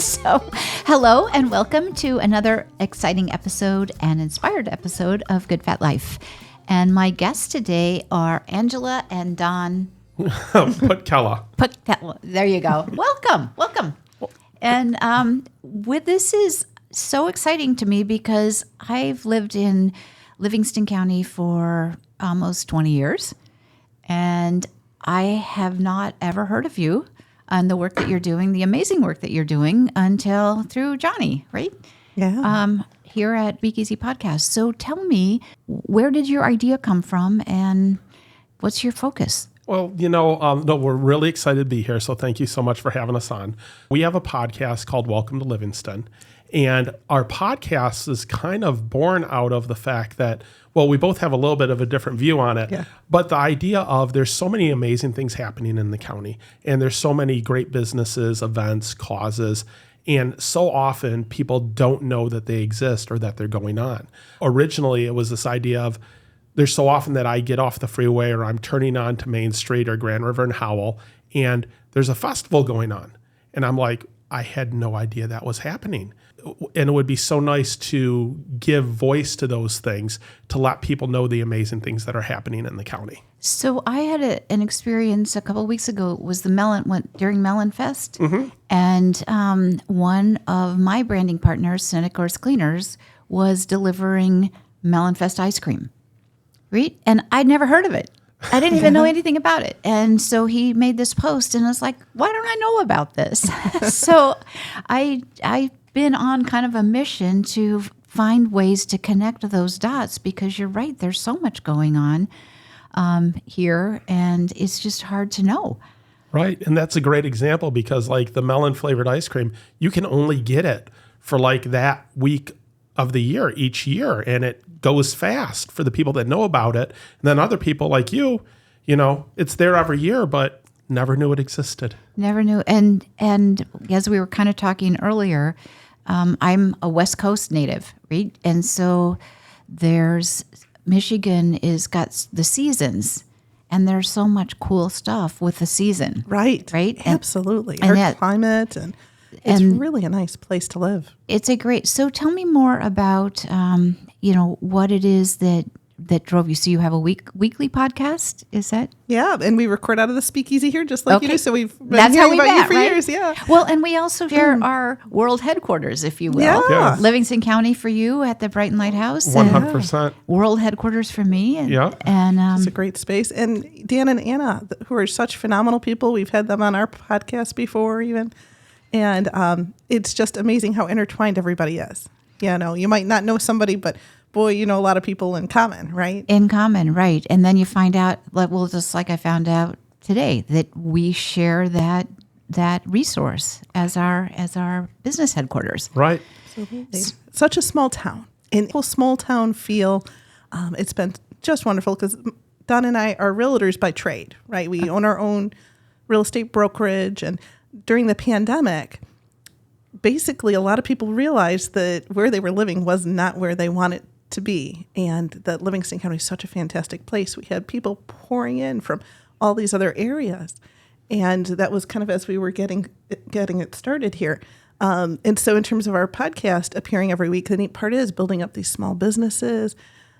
So, hello and welcome to another exciting episode and inspired episode of Good Fat Life. And my guests today are Angela and Don Putkela. There you go. Welcome. And this is so exciting to me because I've lived in Livingston County for almost 20 years, and I have not ever heard of you and the work that you're doing, the amazing work that you're doing, until through Johnny, right? Yeah. Here at Speakeasy Podcast. So tell me, where did your idea come from, and what's your focus? Well, we're really excited to be here, so thank you so much for having us on. We have a podcast called Welcome to Livingston, and our podcast is kind of born out of the fact that, well, we both have a little bit of a different view on it, but the idea of there's so many amazing things happening in the county, and there's so many great businesses, events, causes, and so often people don't know that they exist or that they're going on. Originally, it was this idea of there's so often that I get off the freeway or I'm turning on to Main Street or Grand River and Howell, and there's a festival going on. And I'm like, I had no idea that was happening. And it would be so nice to give voice to those things, to let people know the amazing things that are happening in the county. So I had an experience a couple of weeks ago. It was during Melon Fest. Mm-hmm. And one of my branding partners, Santa Claus Cleaners, was delivering Melon Fest ice cream. Right? And I'd never heard of it. I didn't even know anything about it. And so he made this post, and I was like, why don't I know about this? So I've been on kind of a mission to find ways to connect those dots, because you're right, there's so much going on here, and it's just hard to know. Right. And that's a great example, because like the melon flavored ice cream, you can only get it for like that week of the year each year, and it goes fast for the people that know about it. And then other people like you, it's there every year, but never knew it existed. Never knew. And as we were kind of talking earlier, I'm a West Coast native, right? And so Michigan is got the seasons, and there's so much cool stuff with the season. Right. Absolutely. Our climate, and it's really a nice place to live. It's so tell me more about, what it is that drove you. So you have a weekly podcast, is that? Yeah, and we record out of the Speakeasy here, just like you do. So we've been hearing about you for years. Yeah. Well, and we also share our world headquarters, if you will. Yeah. Yes. Livingston County for you at the Brighton Lighthouse. 100%. World headquarters for me. And it's a great space. And Dan and Anna, who are such phenomenal people. We've had them on our podcast before even. And it's just amazing how intertwined everybody is. You might not know somebody, but boy, you know a lot of people in common, right? In common, right. And then you find out, just like I found out today, that we share that resource as our business headquarters. Right. Absolutely. Such a small town. In a small town feel, it's been just wonderful, because Don and I are realtors by trade, right? We own our own real estate brokerage, and during the pandemic, basically a lot of people realized that where they were living was not where they wanted to be, and that Livingston County is such a fantastic place. We had people pouring in from all these other areas, and that was kind of as we were getting it started here. And so in terms of our podcast appearing every week, the neat part is building up these small businesses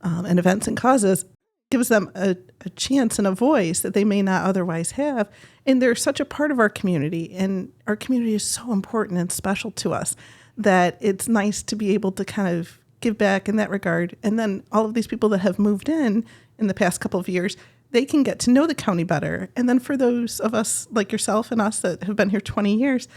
and events and causes gives them a chance and a voice that they may not otherwise have. And they're such a part of our community, and our community is so important and special to us that it's nice to be able to kind of give back in that regard. And then all of these people that have moved in the past couple of years, they can get to know the county better. And then for those of us like yourself and us that have been here 20 years,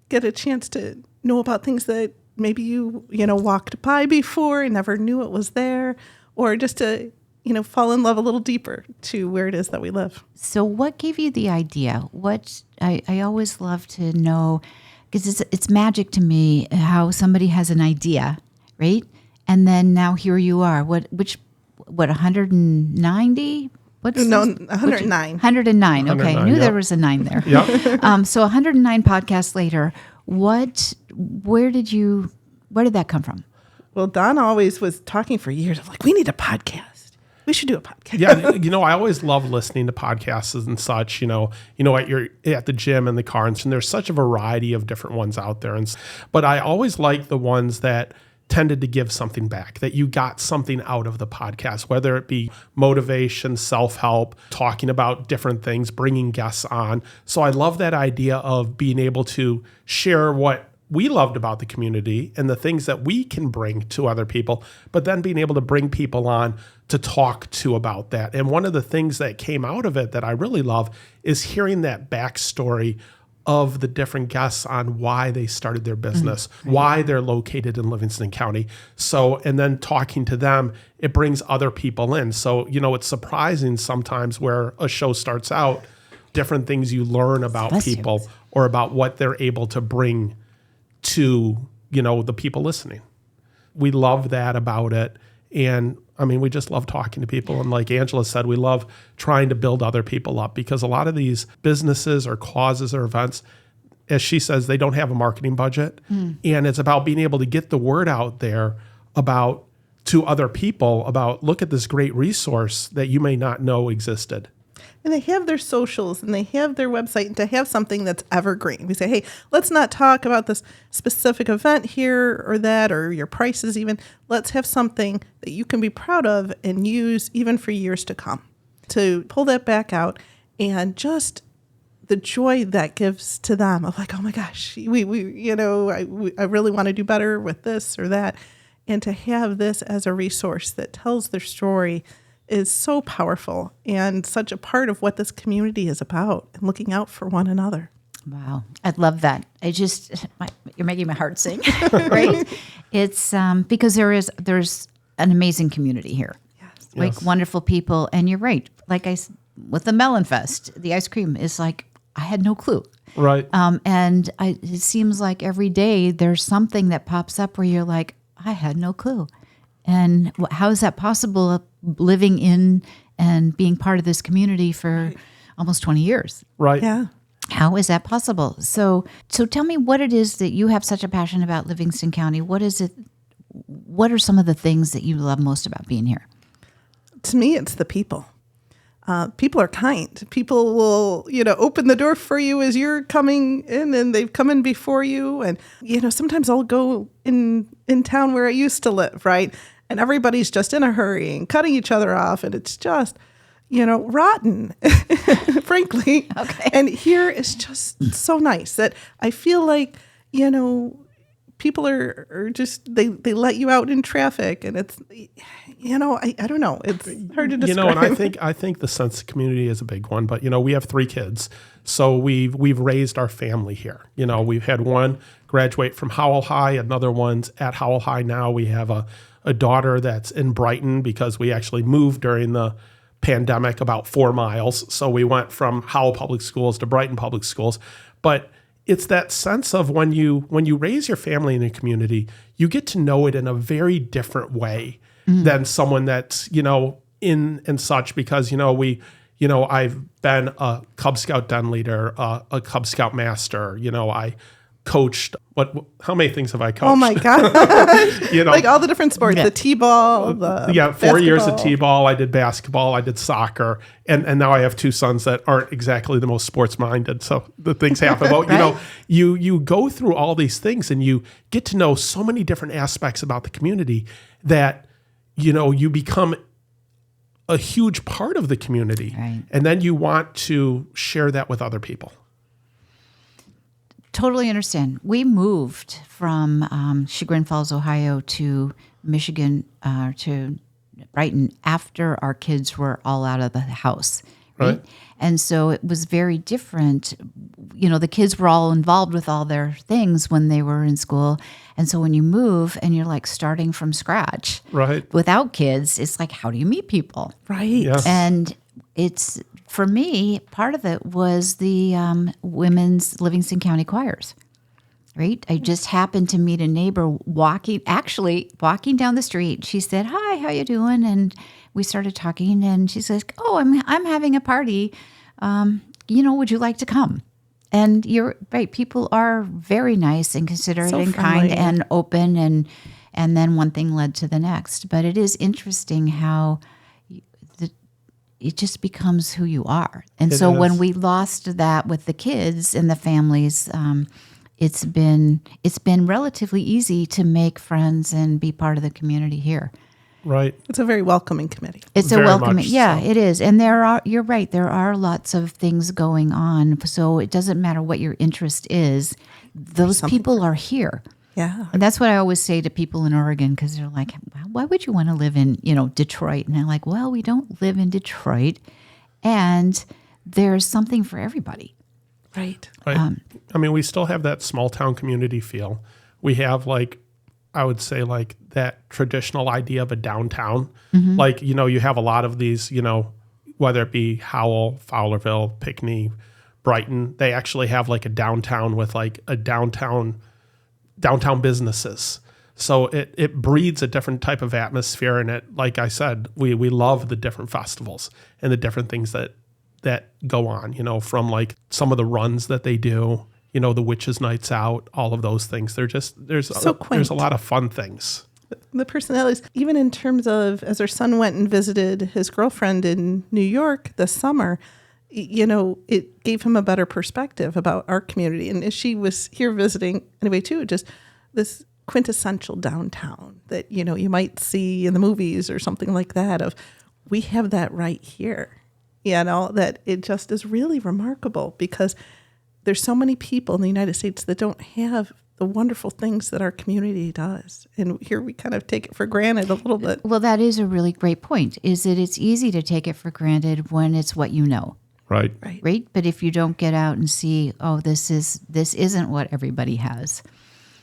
get a chance to know about things that maybe you walked by before and never knew it was there, or just to fall in love a little deeper to where it is that we live. So what gave you the idea? I always love to know, because it's magic to me how somebody has an idea, right? And then now here you are. What 190? No, 109. 109. Okay, I knew there was a 9 there. Yeah. So 109 podcasts later, where did that come from? Well, Don always was talking for years of we need a podcast. We should do a podcast. Yeah, I always love listening to podcasts and such. At the gym and the car, and there's such a variety of different ones out there. But I always like the ones that tended to give something back, that you got something out of the podcast, whether it be motivation, self-help, talking about different things, bringing guests on. So I love that idea of being able to share what we loved about the community and the things that we can bring to other people, but then being able to bring people on to talk to about that. And one of the things that came out of it that I really love is hearing that backstory of the different guests on why they started their business, why they're located in Livingston County. So, and then talking to them, it brings other people in. So, it's surprising sometimes where a show starts out, different things you learn about people or about what they're able to bring to, the people listening. We love that about it. And we just love talking to people. And like Angela said, we love trying to build other people up, because a lot of these businesses or causes or events, as she says, they don't have a marketing budget. And it's about being able to get the word out there to other people about, look at this great resource that you may not know existed. And they have their socials and they have their website, and to have something that's evergreen. We say, hey, let's not talk about this specific event here or that, or your prices even. Let's have something that you can be proud of and use even for years to come. To pull that back out, and just the joy that gives to them of like, oh my gosh, I really want to do better with this or that. And to have this as a resource that tells their story is so powerful and such a part of what this community is about, and looking out for one another. Wow. I love that. You're making my heart sing, right? It's because there's an amazing community here. Yes. Wonderful people. And you're right. With the Melon Fest, the ice cream is I had no clue. Right. It seems like every day there's something that pops up where you're like, I had no clue. And how is that possible, living in and being part of this community for almost 20 years? Right. Yeah. How is that possible? So tell me what it is that you have such a passion about Livingston County. What is it? What are some of the things that you love most about being here? To me, it's the people. People are kind. People will, open the door for you as you're coming in, and they've come in before you. And, sometimes I'll go in town where I used to live, right? And everybody's just in a hurry and cutting each other off. And it's just, rotten, frankly. Okay. And here is just so nice that I feel like, people are just, they let you out in traffic, and it's, I don't know. It's hard to describe. And I think the sense of community is a big one, but we have 3 kids. So we've raised our family here. We've had one graduate from Howell High, another one's at Howell High now. We have a daughter that's in Brighton, because we actually moved during the pandemic about 4 miles. So we went from Howell Public Schools to Brighton Public Schools. But it's that sense of when you raise your family in a community, you get to know it in a very different way than someone that's, in and such, because, I've been a Cub Scout den leader, a Cub Scout master, I coached, how many things have I coached? Oh my God. Like all the different sports, the T-ball, the 4 years of basketball. T-ball. I did basketball, I did soccer, and now I have 2 sons that aren't exactly the most sports-minded. So the things happen. But, Right. you go through all these things, and you get to know so many different aspects about the community that, you become a huge part of the community. Right. And then you want to share that with other people. Totally understand. We moved from Chagrin Falls, Ohio to Michigan, to Brighton after our kids were all out of the house. Right? And so it was very different. The kids were all involved with all their things when they were in school. And so when you move and you're like starting from scratch, Right. without kids, it's like, how do you meet people? Right. Yes. And it's, for me, part of it was the women's Livingston County choirs, right? I just happened to meet a neighbor walking down the street. She said, "Hi, how you doing?" And we started talking, and she says, "Oh, I'm having a party. Would you like to come?" And you're right. People are very nice and considerate So and friendly. kind and open, and then one thing led to the next. But it is interesting how it just becomes who you are. And so when we lost that with the kids and the families, it's been relatively easy to make friends and be part of the community here. Right. It's a very welcoming committee. It's Very a welcoming, much yeah, so. it is. And you're right, there are lots of things going on. So it doesn't matter what your interest is, those people are here. Yeah. And that's what I always say to people in Oregon, because they're like, why would you want to live in, Detroit? And I'm like, well, we don't live in Detroit, and there's something for everybody. Right. Right. I mean, we still have that small town community feel. We have I would say that traditional idea of a downtown. You have a lot of these, whether it be Howell, Fowlerville, Pinckney, Brighton, they actually have a downtown with a downtown businesses. So it breeds a different type of atmosphere. And it, like I said, we love the different festivals and the different things that go on, from some of the runs that they do, the witches' nights out, all of those things. There's a lot of fun things. The personalities, even in terms of, as our son went and visited his girlfriend in New York this summer, it gave him a better perspective about our community. And as she was here visiting anyway, too, just this quintessential downtown that, you might see in the movies or something like that of, we have that right here, that it just is really remarkable because there's so many people in the United States that don't have the wonderful things that our community does. And here we kind of take it for granted a little bit. Well, that is a really great point, is that it's easy to take it for granted when it's what you know. Right. Right. But if you don't get out and see, this isn't what everybody has.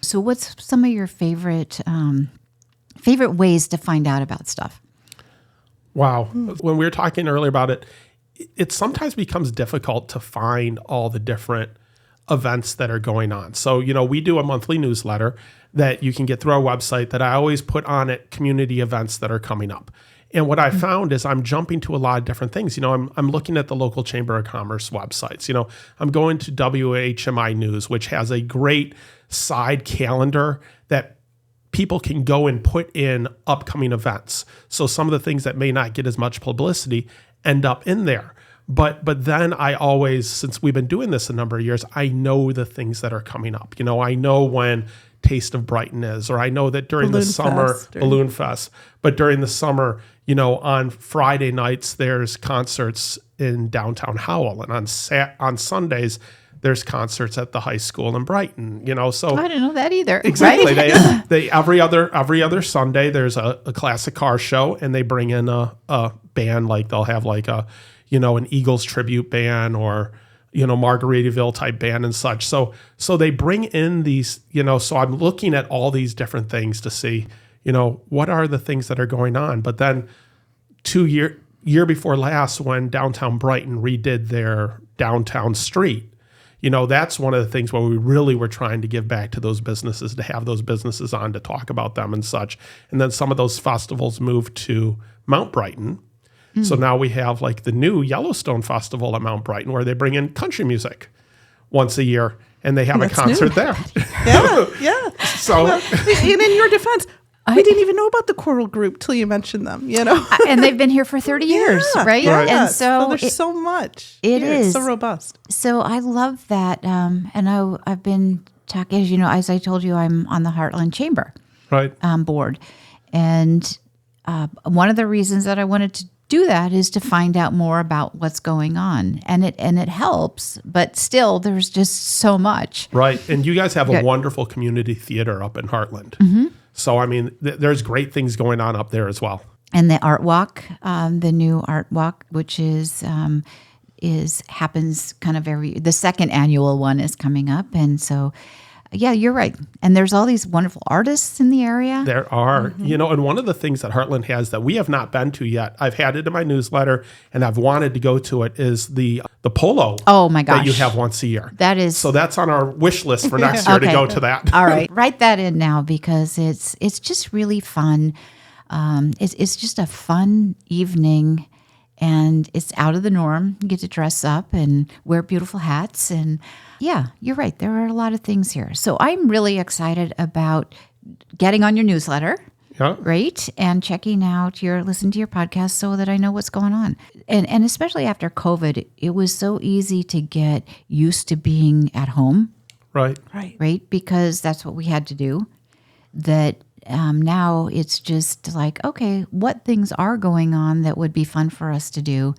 So what's some of your favorite ways to find out about stuff? Wow. When we were talking earlier about it, it sometimes becomes difficult to find all the different events that are going on. So, we do a monthly newsletter that you can get through our website that I always put on it community events that are coming up. And what I found is I'm jumping to a lot of different things. I'm looking at the local Chamber of Commerce websites. I'm going to WHMI News, which has a great side calendar that people can go and put in upcoming events. So some of the things that may not get as much publicity end up in there. But then I always, since we've been doing this a number of years, I know the things that are coming up. I know when Taste of Brighton is, or I know that during the summer, Balloon Fest. But during the summer, on Friday nights, there's concerts in downtown Howell. And on Sundays, there's concerts at the high school in Brighton, so I didn't know that either. Exactly. Right? They every other Sunday there's a classic car show, and they bring in a band, they'll have an Eagles tribute band or Margaritaville type band and such. So they bring in these, so I'm looking at all these different things to see, what are the things that are going on. But then year before last, when downtown Brighton redid their downtown street, that's one of the things where we really were trying to give back to those businesses, to have those businesses on to talk about them and such. And then some of those festivals moved to Mount Brighton. So now we have the new Yellowstone Festival at Mount Brighton, where they bring in country music once a year, and they have a concert there. Yeah. So, and in your defense, we didn't even know about the choral group till you mentioned them, And they've been here for 30 years, right? Yeah. And so there's so much. It here. is It's so robust. So I love that. And I've been talking, as I told you, I'm on the Heartland Chamber right. Board. And one of the reasons that I wanted to do that is to find out more about what's going on, and it helps, but still there's just so much. Right. And you guys have a wonderful community theater up in Heartland. So I mean, there's great things going on up there as well. And the art walk, the new art walk, which happens kind of the second annual one is coming up, and so. Yeah, you're right. And there's all these wonderful artists in the area. There are, and one of the things that Heartland has that we have not been to yet, I've had it in my newsletter and I've wanted to go to it, is the polo. Oh my gosh. That you have once a year. That is. So that's on our wish list for next year to go to that. All right. Write that in now, because it's just really fun. It's just a fun evening, and it's out of the norm. You get to dress up and wear beautiful hats, and yeah, you're right. There are a lot of things here. So I'm really excited about getting on your newsletter, Yeah. right? And checking out listening to your podcast so that I know what's going on. and especially after COVID, it was so easy to get used to being at home, Right. right? Because that's what we had to do. That now it's just like, okay, what things are going on that would be fun for us to do,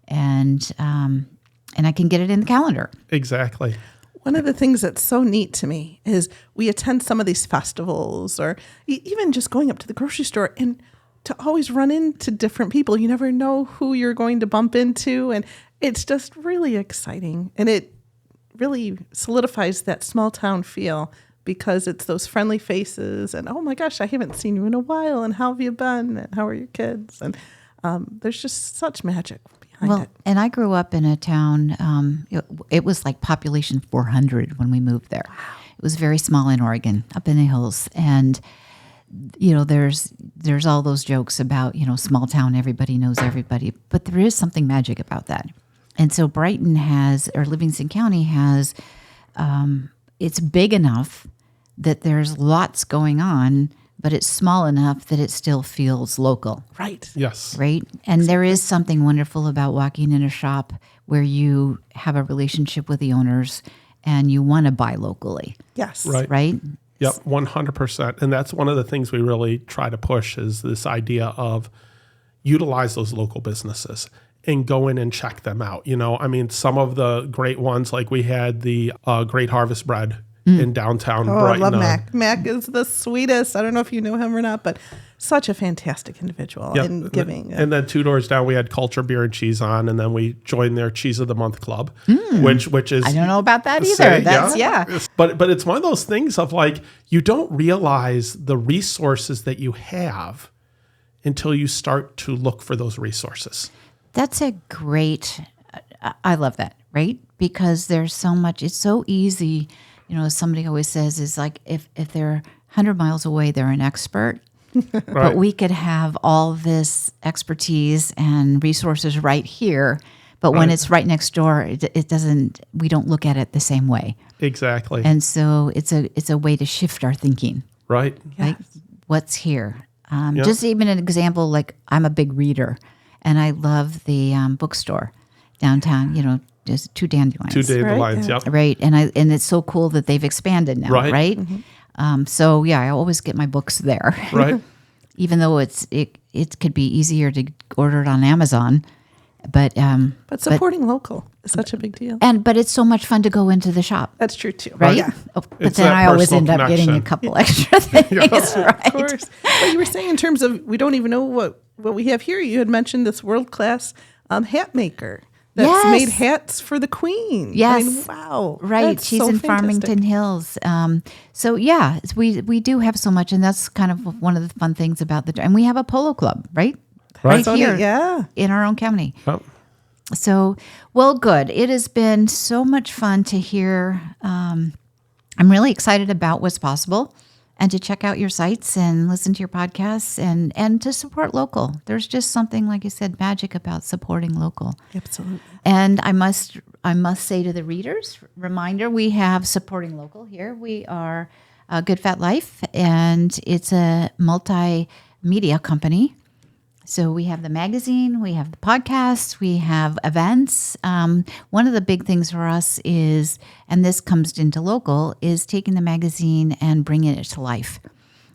and I can get it in the calendar. Exactly. One of the things that's so neat to me is we attend some of these festivals or even just going up to the grocery store and to always run into different people. You never know who you're going to bump into. And it's just really exciting. And it really solidifies that small town feel because it's those friendly faces and, oh my gosh, I haven't seen you in a while. And how have you been? And how are your kids? And there's just such magic behind it. And I grew up in a town, it was like population 400 when we moved there. Wow. It was very small in Oregon, up in the hills. And, there's all those jokes about, small town, everybody knows everybody. But there is something magic about that. And so Livingston County has, it's big enough that there's lots going on, but it's small enough that it still feels local. Right. Yes. Right. And there is something wonderful about walking in a shop where you have a relationship with the owners and you want to buy locally. Yes. Right. Right. Yep, 100%. And that's one of the things we really try to push is this idea of utilize those local businesses and go in and check them out. Some of the great ones, like we had the Great Harvest Bread in downtown Brighton. I love Mac. Mac is the sweetest. I don't know if you know him or not, but such a fantastic individual in giving. And then 2 doors down, we had Culture Beer and Cheese on, and then we joined their Cheese of the Month Club, which is... I don't know about that either. Yeah. But it's one of those things of like, you don't realize the resources that you have until you start to look for those resources. That's a great... I love that, right? Because there's so much... It's so easy... somebody always says is like, if they're 100 miles away, they're an expert. Right. But we could have all this expertise and resources right here. But when it's right next door, it doesn't, we don't look at it the same way. Exactly. And so it's a way to shift our thinking. Right. Like what's here. Just even an example, like I'm a big reader and I love the bookstore downtown, there's 2 dandelions. 2 dandelions, yep. Right. And it's so cool that they've expanded now, right? Mm-hmm. I always get my books there. Right. Even though it could be easier to order it on Amazon. But supporting local is such a big deal. But it's so much fun to go into the shop. That's true too. Right? Yeah. Oh, but It's then that I always personal end up getting a connection. couple extra things, right? Of course. But you were saying in terms of, we don't even know what we have here. You had mentioned this world-class hat maker that's made hats for the Queen. Yes. Wow. Right. That's She's so in fantastic. Farmington Hills. We do have so much, and that's kind of one of the fun things about and we have a polo club, right? Right. So here neat, in our own county. Yep. So, well, good. It has been so much fun to hear. I'm really excited about what's possible and to check out your sites and listen to your podcasts and to support local. There's just something, like you said, magic about supporting local. Absolutely. And I must say to the readers, reminder, we have supporting local here. We are Good Fat Life, and it's a multimedia company. So we have the magazine, we have the podcast, we have events. One of the big things for us is, and this comes into local, is taking the magazine and bringing it to life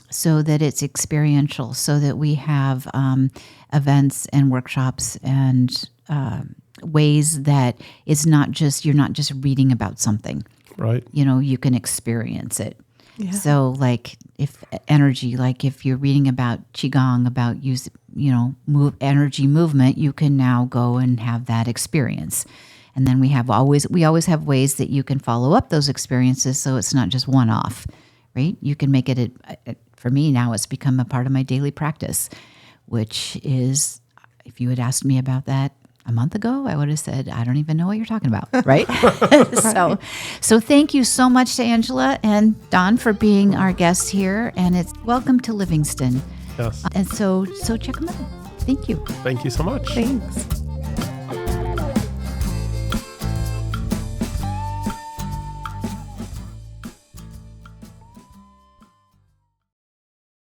so that it's experiential, so that we have events and workshops and ways that it's not just, you're not just reading about something. Right. You can experience it. Yeah. So like if you're reading about Qigong, about energy movement, you can now go and have that experience. And then we always have ways that you can follow up those experiences so it's not just one off, right? You can make it, for me now, it's become a part of my daily practice, which is, if you had asked me about that a month ago, I would have said, I don't even know what you're talking about, right? So thank you so much to Angela and Don for being our guests here, and it's welcome to Livingston. Yes. And so check them out. Thank you. Thank you so much. Thanks.